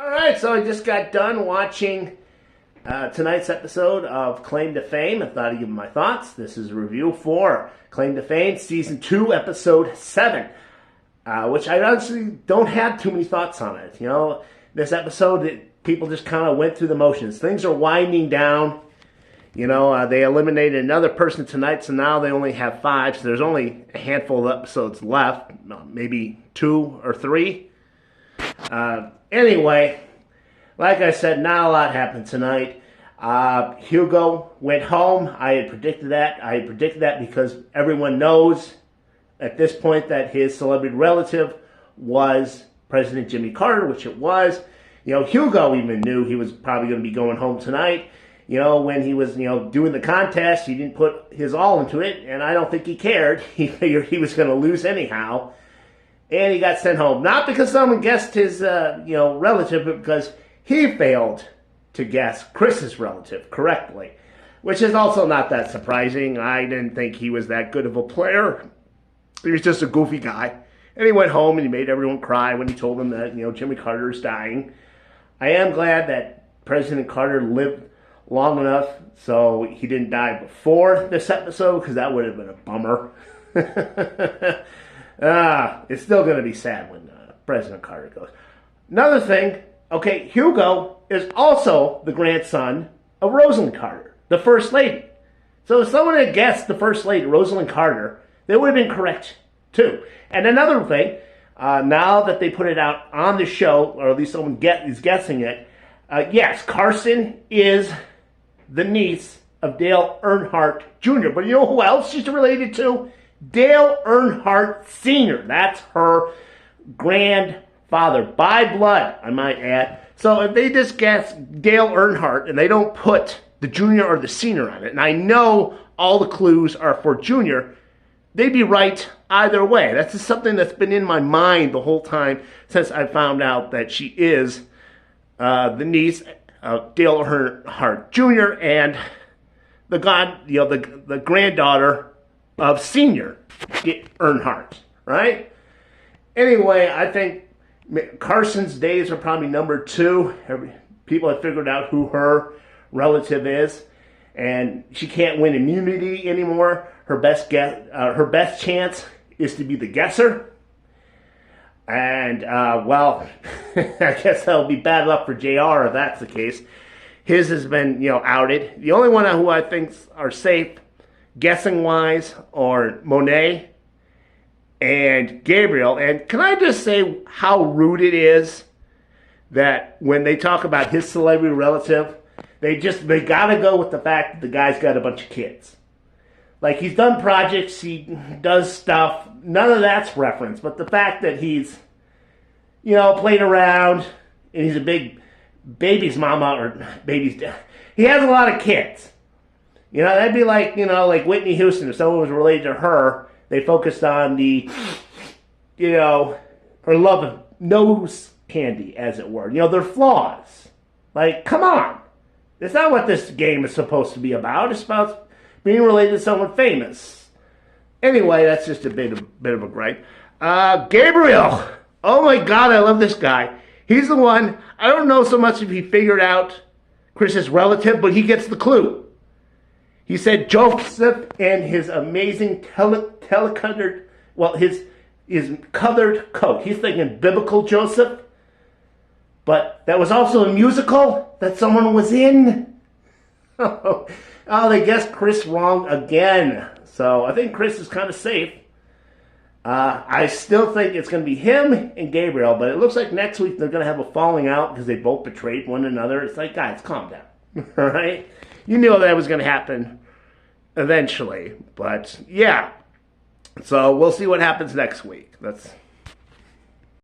All right, so I just got done watching tonight's episode of Claim to Fame. I thought I'd give my thoughts. This is a review for Claim to Fame, Season 2, Episode 7, which I honestly don't have too many thoughts on it. You know, this episode, people just kind of went through the motions. Things are winding down. You know, they eliminated another person tonight, so now they only have 5. So there's only a handful of episodes left, maybe 2 or 3. Anyway, like I said, not a lot happened tonight. Hugo went home. I had predicted that. I had predicted that because everyone knows at this point that his celebrity relative was President Jimmy Carter, which it was. You know, Hugo even knew he was probably going to be going home tonight. You know, when he was, doing the contest, he didn't put his all into it, and I don't think he cared. He figured he was going to lose anyhow. And he got sent home. Not because someone guessed his, relative, but because he failed to guess Chris's relative correctly. Which is also not that surprising. I didn't think he was that good of a player. He was just a goofy guy. And he went home and he made everyone cry when he told them that, Jimmy Carter is dying. I am glad that President Carter lived long enough so he didn't die before this episode, because that would have been a bummer. It's still going to be sad when President Carter goes. Another thing, okay, Hugo is also the grandson of Rosalynn Carter, the First Lady. So if someone had guessed the First Lady, Rosalynn Carter, they would have been correct too. And another thing, now that they put it out on the show, or at least someone is guessing it, yes, Carson is the niece of Dale Earnhardt Jr. But you know who else she's related to? Dale Earnhardt Sr. That's her grandfather, by blood, I might add. So if they just guess Dale Earnhardt and they don't put the junior or the senior on it, and I know all the clues are for junior, they'd be right either way. That's just something that's been in my mind the whole time since I found out that she is the niece of Dale Earnhardt Jr. and the granddaughter of Senior Earnhardt, right? Anyway, I think Carson's days are probably number 2. People have figured out who her relative is, and she can't win immunity anymore. Her best chance is to be the guesser. And, I guess that'll be bad luck for JR if that's the case. His has been, outed. The only one who I think are safe, guessing-wise, are Monet and Gabriel. And can I just say how rude it is that when they talk about his celebrity relative, they gotta go with the fact that the guy's got a bunch of kids. Like, he's done projects, he does stuff, none of that's referenced, but the fact that he's, played around, and he's a big baby's mama, or baby's dad, he has a lot of kids. That'd be like, like Whitney Houston, if someone was related to her, they focused on the, her love of nose candy, as it were. Their flaws. Like, come on. It's not what this game is supposed to be about. It's about being related to someone famous. Anyway, that's just a bit of a gripe. Gabriel. Oh my God, I love this guy. He's the one, I don't know so much if he figured out Chris's relative, but he gets the clue. He said Joseph and his amazing telecolored, his colored coat. He's thinking biblical Joseph, but that was also a musical that someone was in. Oh, they guessed Chris wrong again. So I think Chris is kind of safe. I still think it's going to be him and Gabriel, but it looks like next week they're going to have a falling out because they both betrayed one another. It's like, guys, calm down. All right? You knew that was going to happen eventually. But, yeah. So we'll see what happens next week. That's